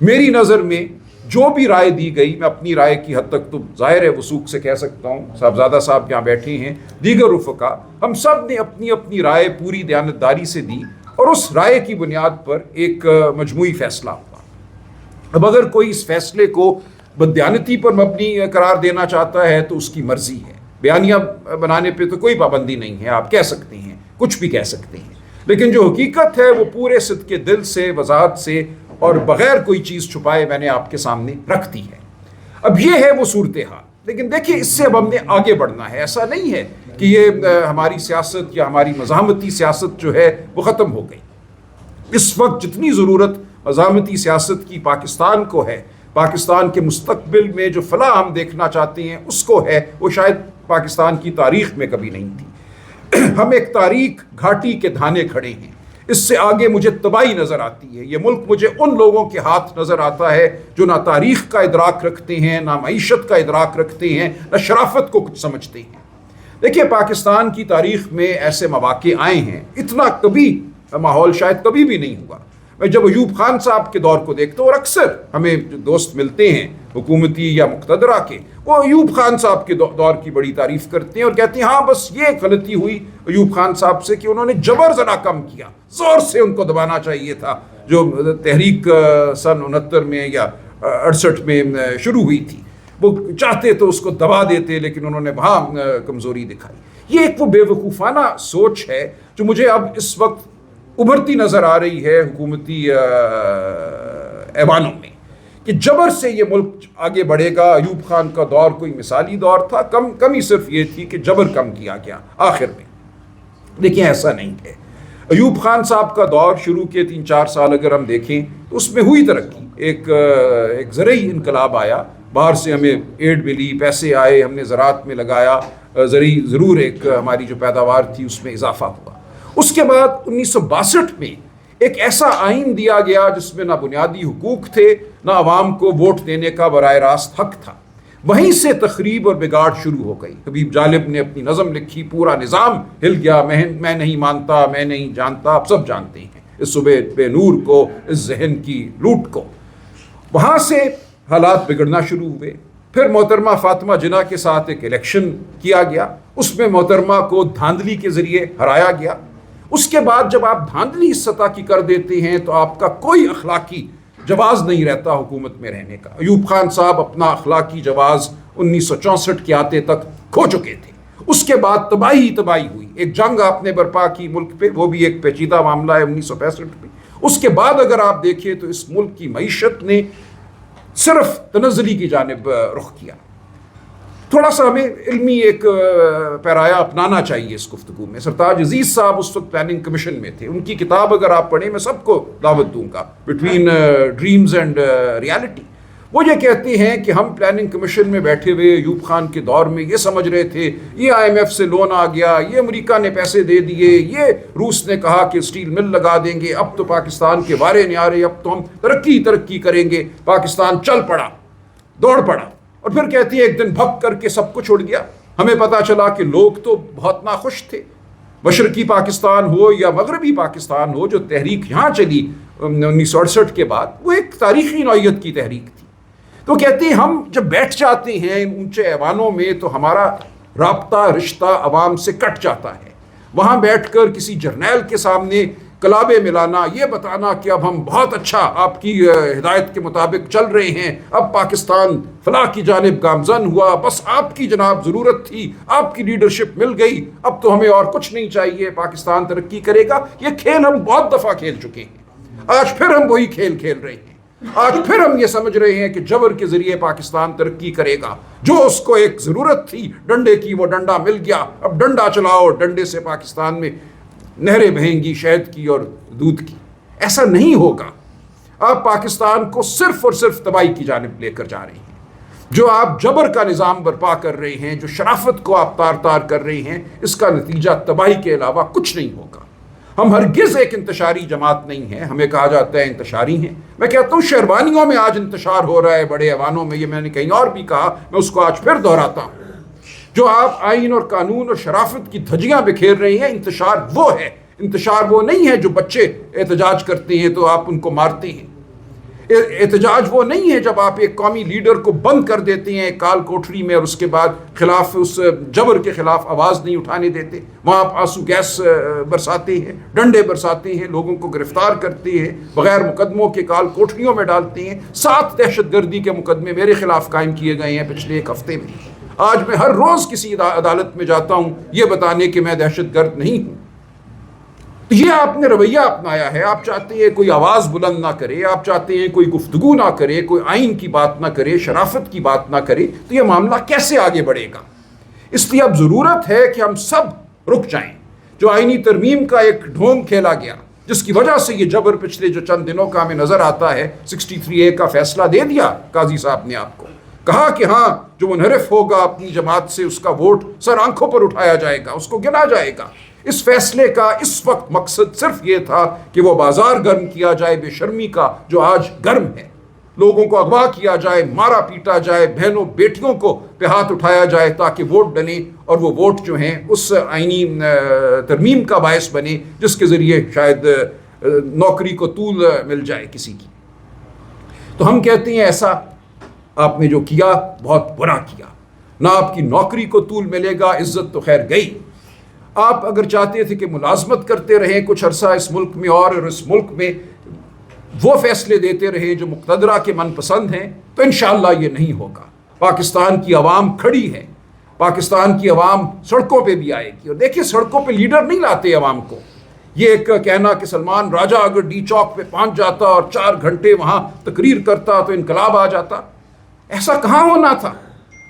میری نظر میں جو بھی رائے دی گئی، میں اپنی رائے کی حد تک تو ظاہر ہے وثوق سے کہہ سکتا ہوں، صاحبزادہ صاحب یہاں بیٹھے ہیں، دیگر رفقا، ہم سب نے اپنی اپنی رائے پوری دیانتداری سے دی اور اس رائے کی بنیاد پر ایک مجموعی فیصلہ ہوا۔ اب اگر کوئی اس فیصلے کو بددیانتی پر مبنی قرار دینا چاہتا ہے تو اس کی مرضی ہے، بیانیہ بنانے پہ تو کوئی پابندی نہیں ہے، آپ کہہ سکتے ہیں، کچھ بھی کہہ سکتے ہیں، لیکن جو حقیقت ہے وہ پورے صدقے دل سے، وضاحت سے اور بغیر کوئی چیز چھپائے میں نے آپ کے سامنے رکھ دی ہے۔ اب یہ ہے وہ صورتحال، لیکن دیکھیے اس سے اب ہم نے آگے بڑھنا ہے۔ ایسا نہیں ہے کہ یہ ہماری سیاست یا ہماری مزاحمتی سیاست جو ہے وہ ختم ہو گئی۔ اس وقت جتنی ضرورت مزاحمتی سیاست کی پاکستان کو ہے، پاکستان کے مستقبل میں جو فلاح ہم دیکھنا چاہتے ہیں اس کو ہے، وہ شاید پاکستان کی تاریخ میں کبھی نہیں تھی۔ ہم ایک تاریخ گھاٹی کے دھانے کھڑے ہیں، اس سے آگے مجھے تباہی نظر آتی ہے۔ یہ ملک مجھے ان لوگوں کے ہاتھ نظر آتا ہے جو نہ تاریخ کا ادراک رکھتے ہیں، نہ معیشت کا ادراک رکھتے ہیں، نہ شرافت کو کچھ سمجھتے ہیں۔ دیکھیے پاکستان کی تاریخ میں ایسے مواقع آئے ہیں، اتنا کبھی ماحول شاید کبھی بھی نہیں ہوا۔ میں جب ایوب خان صاحب کے دور کو دیکھتا ہوں، اور اکثر ہمیں جو دوست ملتے ہیں حکومتی یا مقتدرہ کے، وہ ایوب خان صاحب کے دور کی بڑی تعریف کرتے ہیں اور کہتے ہیں ہاں بس یہ غلطی ہوئی ایوب خان صاحب سے کہ انہوں نے جبر ذرا کم کیا، زور سے ان کو دبانا چاہیے تھا، جو تحریک سن 69 میں یا 68 میں شروع ہوئی تھی، وہ چاہتے تو اس کو دبا دیتے، لیکن انہوں نے وہاں کمزوری دکھائی۔ یہ ایک وہ بے وقوفانہ سوچ ہے جو مجھے اب اس وقت ابھرتی نظر آ رہی ہے حکومتی ایوانوں میں، کہ جبر سے یہ ملک آگے بڑھے گا۔ ایوب خان کا دور کوئی مثالی دور تھا، کمی صرف یہ تھی کہ جبر کم کیا گیا آخر میں، لیکن ایسا نہیں ہے۔ ایوب خان صاحب کا دور شروع کے 3-4 سال اگر ہم دیکھیں تو اس میں ہوئی ترقی، ایک زرعی انقلاب آیا، باہر سے ہمیں ایڈ ملی، پیسے آئے، ہم نے زراعت میں لگایا، زرعی ضرور ایک ہماری جو پیداوار تھی اس میں اضافہ ہوا۔ اس کے بعد 1962 میں ایک ایسا آئین دیا گیا جس میں نہ بنیادی حقوق تھے، نہ عوام کو ووٹ دینے کا براہ راست حق تھا۔ وہیں سے تخریب اور بگاڑ شروع ہو گئی۔ حبیب جالب نے اپنی نظم لکھی، پورا نظام ہل گیا، میں نہیں مانتا، میں نہیں جانتا، آپ سب جانتے ہیں اس صبح بے نور کو، اس ذہن کی لوٹ کو۔ وہاں سے حالات بگڑنا شروع ہوئے۔ پھر محترمہ فاطمہ جناح کے ساتھ ایک الیکشن کیا گیا، اس میں محترمہ کو دھاندلی کے ذریعے ہرایا گیا۔ اس کے بعد جب آپ دھاندلی اس سطح کی کر دیتے ہیں تو آپ کا کوئی اخلاقی جواز نہیں رہتا حکومت میں رہنے کا۔ ایوب خان صاحب اپنا اخلاقی جواز 1964 کے آتے تک کھو چکے تھے۔ اس کے بعد تباہی ہوئی، ایک جنگ آپ نے برپا کی ملک پہ، وہ بھی ایک پیچیدہ معاملہ ہے 1965 میں۔ اس کے بعد اگر آپ دیکھیں تو اس ملک کی معیشت نے صرف تنزلی کی جانب رخ کیا۔ تھوڑا سا ہمیں علمی ایک پیرایا اپنانا چاہیے اس گفتگو میں۔ سرتاج عزیز صاحب اس وقت پلاننگ کمیشن میں تھے، ان کی کتاب اگر آپ پڑھیں، میں سب کو دعوت دوں گا، بٹوین ڈریمز اینڈ ریالٹی۔ وہ یہ کہتے ہیں کہ ہم پلاننگ کمیشن میں بیٹھے ہوئے ایوب خان کے دور میں یہ سمجھ رہے تھے یہ IMF سے لون آ گیا، یہ امریکہ نے پیسے دے دیے، یہ روس نے کہا کہ اسٹیل مل لگا دیں گے، اب تو پاکستان کے وارے نیارے، اب تو ہم ترقی کریں گے۔ پاکستان چل پڑا، دوڑ پڑا، اور پھر کہتی ہے ایک دن بھگ کر کے سب کچھ اڑ گیا۔ ہمیں پتا چلا کہ لوگ تو بہت ناخوش تھے، مشرقی پاکستان ہو یا مغربی پاکستان ہو، جو تحریک یہاں چلی 1968 کے بعد، وہ ایک تاریخی نوعیت کی تحریک تھی۔ تو کہتے ہیں ہم جب بیٹھ جاتے ہیں ان اونچے ایوانوں میں تو ہمارا رابطہ رشتہ عوام سے کٹ جاتا ہے۔ وہاں بیٹھ کر کسی جرنیل کے سامنے کلابے ملانا، یہ بتانا کہ اب ہم بہت اچھا آپ کی ہدایت کے مطابق چل رہے ہیں، اب پاکستان فلاح کی جانب گامزن ہوا، بس آپ کی جناب ضرورت تھی، آپ کی لیڈرشپ مل گئی، اب تو ہمیں اور کچھ نہیں چاہیے، پاکستان ترقی کرے گا۔ یہ کھیل ہم بہت دفعہ کھیل چکے ہیں، آج پھر ہم وہی کھیل کھیل رہے ہیں۔ آج پھر ہم یہ سمجھ رہے ہیں کہ جبر کے ذریعے پاکستان ترقی کرے گا۔ جو اس کو ایک ضرورت تھی ڈنڈے کی، وہ ڈنڈا مل گیا، اب ڈنڈا چلاؤ، ڈنڈے سے پاکستان میں نہریں بہیں گی شہد کی اور دودھ کی۔ ایسا نہیں ہوگا۔ آپ پاکستان کو صرف اور صرف تباہی کی جانب لے کر جا رہے ہیں۔ جو آپ جبر کا نظام برپا کر رہے ہیں، جو شرافت کو آپ تار تار کر رہے ہیں، اس کا نتیجہ تباہی کے علاوہ کچھ نہیں ہوگا۔ ہم ہرگز ایک انتشاری جماعت نہیں ہیں، ہمیں کہا جاتا ہے انتشاری ہیں۔ میں کہتا ہوں شہروانیوں میں آج انتشار ہو رہا ہے، بڑے ایوانوں میں، یہ میں نے کہیں اور بھی کہا، میں اس کو آج پھر دہراتا ہوں۔ جو آپ آئین اور قانون اور شرافت کی دھجیاں بکھیر رہے ہیں، انتشار وہ ہے۔ انتشار وہ نہیں ہے جو بچے احتجاج کرتے ہیں تو آپ ان کو مارتے ہیں۔ احتجاج وہ نہیں ہے جب آپ ایک قومی لیڈر کو بند کر دیتے ہیں کال کوٹری میں اور اس کے بعد خلاف اس جبر کے خلاف آواز نہیں اٹھانے دیتے. وہاں آپ آنسو گیس برساتے ہیں, ڈنڈے برساتے ہیں, لوگوں کو گرفتار کرتے ہیں, بغیر مقدموں کے کال کوٹریوں میں ڈالتے ہیں. 7 دہشت گردی کے مقدمے میرے خلاف قائم کیے گئے ہیں پچھلے 1 ہفتے میں. آج میں ہر روز کسی عدالت میں جاتا ہوں یہ بتانے کہ میں دہشت گرد نہیں ہوں. یہ آپ نے رویہ اپنایا ہے. آپ چاہتے ہیں کوئی آواز بلند نہ کرے, آپ چاہتے ہیں کوئی گفتگو نہ کرے, کوئی آئین کی بات نہ کرے, شرافت کی بات نہ کرے, تو یہ معاملہ کیسے آگے بڑھے گا؟ اس لیے اب ضرورت ہے کہ ہم سب رک جائیں. جو آئینی ترمیم کا ایک ڈھونگ کھیلا گیا, جس کی وجہ سے یہ جبر پچھلے جو چند دنوں کا ہمیں نظر آتا ہے, 63A کا فیصلہ دے دیا قاضی صاحب نے, آپ کو کہا کہ ہاں جو منحرف ہوگا اپنی جماعت سے اس کا ووٹ سر آنکھوں پر اٹھایا جائے گا, اس کو گنا جائے گا. اس فیصلے کا اس وقت مقصد صرف یہ تھا کہ وہ بازار گرم کیا جائے بے شرمی کا جو آج گرم ہے. لوگوں کو اغوا کیا جائے, مارا پیٹا جائے, بہنوں بیٹیوں کو پہ ہاتھ اٹھایا جائے تاکہ ووٹ ڈلیں, اور وہ ووٹ جو ہیں اس آئینی ترمیم کا باعث بنے جس کے ذریعے شاید نوکری کو طول مل جائے کسی کی. تو ہم کہتے ہیں ایسا آپ نے جو کیا بہت برا کیا. نہ آپ کی نوکری کو طول ملے گا, عزت تو خیر گئی. آپ اگر چاہتے تھے کہ ملازمت کرتے رہیں کچھ عرصہ اس ملک میں اور اس ملک میں وہ فیصلے دیتے رہیں جو مقتدرہ کے من پسند ہیں, تو انشاءاللہ یہ نہیں ہوگا. پاکستان کی عوام کھڑی ہے, پاکستان کی عوام سڑکوں پہ بھی آئے گی. اور دیکھیے سڑکوں پہ لیڈر نہیں لاتے عوام کو. یہ ایک کہنا کہ سلمان راجہ اگر ڈی چوک پہ پہنچ جاتا اور 4 گھنٹے وہاں تقریر کرتا تو انقلاب آ جاتا, ایسا کہاں ہونا تھا.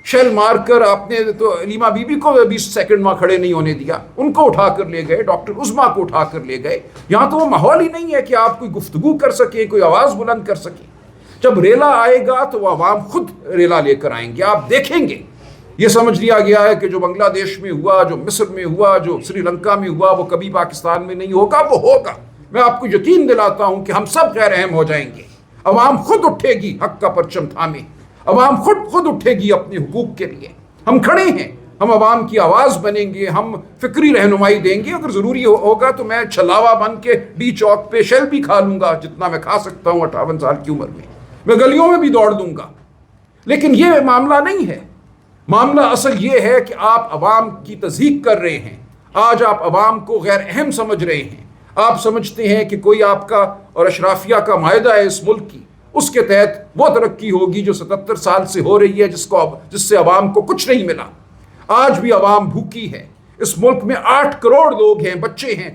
شیل مار کر آپ نے تو علیمہ بی بی کو 20 سیکنڈ وہاں کھڑے نہیں ہونے دیا, ان کو اٹھا کر لے گئے, ڈاکٹر عظمیٰ کو اٹھا کر لے گئے. یہاں تو وہ ماحول ہی نہیں ہے کہ آپ کوئی گفتگو کر سکیں, کوئی آواز بلند کر سکیں. جب ریلا آئے گا تو وہ عوام خود ریلا لے کر آئیں گے, آپ دیکھیں گے. یہ سمجھ لیا گیا ہے کہ جو بنگلہ دیش میں ہوا, جو مصر میں ہوا, جو سری لنکا میں ہوا, وہ کبھی پاکستان میں نہیں ہوگا. وہ ہوگا. میں آپ کو یقین دلاتا ہوں کہ ہم سب غیر اہم ہو جائیں گے. عوام خود اٹھے گی حق کا پرچم تھامے, عوام خود اٹھے گی اپنے حقوق کے لیے. ہم کھڑے ہیں, ہم عوام کی آواز بنیں گے, ہم فکری رہنمائی دیں گے. اگر ضروری ہوگا تو میں چھلاوا بن کے ڈی چوک پہ شیل بھی کھا لوں گا جتنا میں کھا سکتا ہوں 58 سال کی عمر میں. میں گلیوں میں بھی دوڑ دوں گا. لیکن یہ معاملہ نہیں ہے. معاملہ اصل یہ ہے کہ آپ عوام کی تضحیک کر رہے ہیں. آج آپ عوام کو غیر اہم سمجھ رہے ہیں. آپ سمجھتے ہیں کہ کوئی آپ کا اور اشرافیہ کا معاہدہ ہے اس ملک کی, اس کے تحت وہ ترقی ہوگی جو 77 سال سے ہو رہی ہے, جس سے عوام کو کچھ نہیں ملا. آج بھی عوام بھوکی ہے. اس ملک میں 8 کروڑ لوگ ہیں, بچے ہیں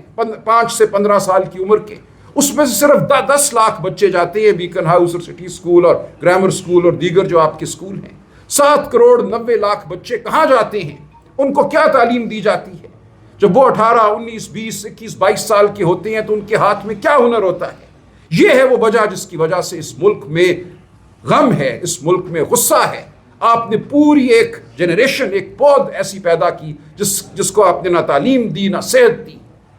5 سے 15 سال کی عمر کے. اس میں سے صرف 10 لاکھ بچے جاتے ہیں بیکن ہاؤس اور سٹی سکول اور گرامر سکول اور دیگر جو آپ کے سکول ہیں. 7 کروڑ 90 لاکھ بچے کہاں جاتے ہیں؟ ان کو کیا تعلیم دی جاتی ہے؟ جب وہ 18, 19, 20, 21, 22 سال کے ہوتے ہیں تو ان کے ہاتھ میں کیا ہنر ہوتا ہے؟ یہ ہے وہ وجہ جس کی وجہ سے اس ملک میں غم ہے, اس ملک میں غصہ ہے. آپ نے پوری ایک جنریشن, ایک پود ایسی پیدا کی جس کو آپ نے نہ تعلیم دی نہ صحت دی,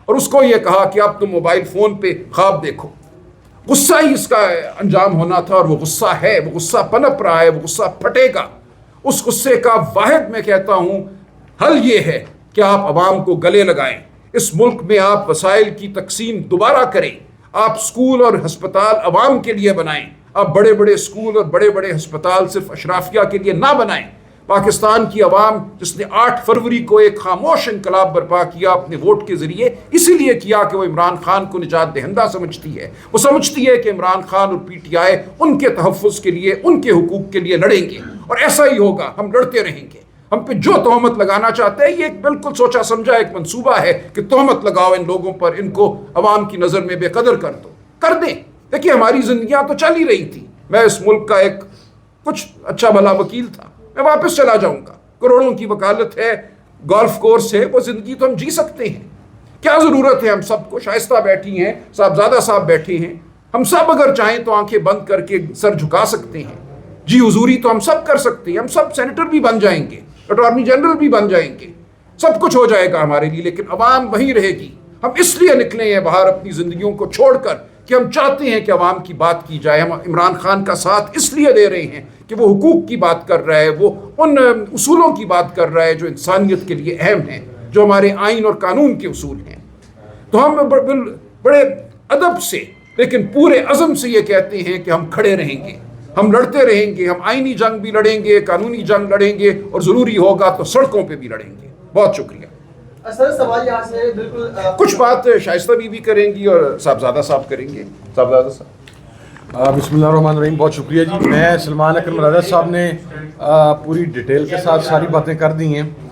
اور اس کو یہ کہا کہ اب تم موبائل فون پہ خواب دیکھو. غصہ ہی اس کا انجام ہونا تھا, اور وہ غصہ ہے, وہ غصہ پنپ رہا ہے, وہ غصہ پھٹے گا. اس غصے کا واحد میں کہتا ہوں حل یہ ہے کہ آپ عوام کو گلے لگائیں. اس ملک میں آپ وسائل کی تقسیم دوبارہ کریں. آپ سکول اور ہسپتال عوام کے لیے بنائیں. آپ بڑے بڑے سکول اور بڑے بڑے ہسپتال صرف اشرافیہ کے لیے نہ بنائیں. پاکستان کی عوام جس نے 8 فروری کو ایک خاموش انقلاب برپا کیا اپنے ووٹ کے ذریعے, اسی لیے کیا کہ وہ عمران خان کو نجات دہندہ سمجھتی ہے. وہ سمجھتی ہے کہ عمران خان اور PTI ان کے تحفظ کے لیے, ان کے حقوق کے لیے لڑیں گے, اور ایسا ہی ہوگا. ہم لڑتے رہیں گے. ہم پہ جو تہمت لگانا چاہتے ہیں, یہ ایک بالکل سوچا سمجھا ایک منصوبہ ہے کہ تہمت لگاؤ ان لوگوں پر, ان کو عوام کی نظر میں بے قدر کر دو, کر دیں. دیکھیے ہماری زندگیاں تو چل ہی رہی تھی. میں اس ملک کا ایک کچھ اچھا بھلا وکیل تھا, میں واپس چلا جاؤں گا. کروڑوں کی وکالت ہے, گولف کورس ہے, وہ زندگی تو ہم جی سکتے ہیں. کیا ضرورت ہے ہم سب کو؟ شائستہ بیٹھی ہیں, صاحبزادہ صاحب بیٹھے ہیں, ہم سب اگر چاہیں تو آنکھیں بند کر کے سر جھکا سکتے ہیں. جی حضوری تو ہم سب کر سکتے ہیں. ہم سب سینیٹر بھی بن جائیں گے, اٹارنی جنرل بھی بن جائیں گے, سب کچھ ہو جائے گا ہمارے لیے. لیکن عوام وہیں رہے گی. ہم اس لیے نکلے ہیں باہر اپنی زندگیوں کو چھوڑ کر کہ ہم چاہتے ہیں کہ عوام کی بات کی جائے. ہم عمران خان کا ساتھ اس لیے دے رہے ہیں کہ وہ حقوق کی بات کر رہا ہے, وہ ان اصولوں کی بات کر رہا ہے جو انسانیت کے لیے اہم ہیں, جو ہمارے آئین اور قانون کے اصول ہیں. تو ہم بڑے ادب سے لیکن پورے عزم سے یہ کہتے ہیں کہ ہم کھڑے رہیں گے، ہم لڑتے رہیں گے، ہم آئینی جنگ بھی لڑیں گے، قانونی جنگ لڑیں گے، اور ضروری ہوگا تو سڑکوں پہ بھی لڑیں گے۔ بہت شکریہ۔ سر سوال یہاں سے بالکل کچھ بات شائستہ بھی کریں گی اور صاحبزادہ صاحب کریں گے۔ صاحبزادہ صاحب۔ بسم اللہ الرحمن الرحیم، بہت شکریہ جی۔ میں سلمان اکرم رضا صاحب نے پوری ڈیٹیل کے ساتھ ساری باتیں کر دی ہیں۔